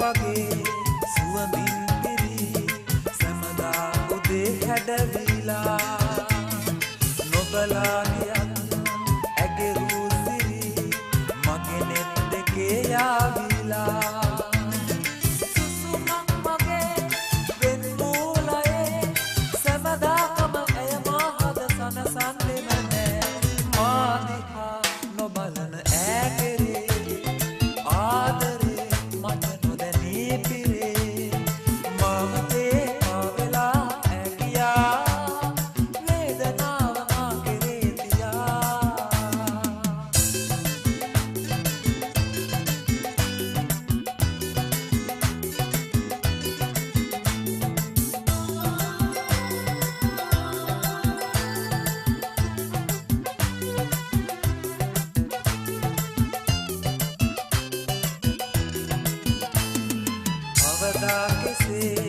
වගේ සුවඳින් පිරි සමදා උදේ හැඩවිලා නොබලා ගියත් ඇගෙරු සිරි මගේ නෙත් දෙකේ යාවිලා සුසුමක් මගේ වෙන්මූලයේ සමදාකම ඇය මාහද සනසන්නෙම නෑ මා දිහා නොබලන ඇගෙරේ ආදරේ මට නොදැනී පිරේ මමතේ ආවෙලා ඇගියා වේදනාව මා කෙරේ තියා කවදා කෙසේ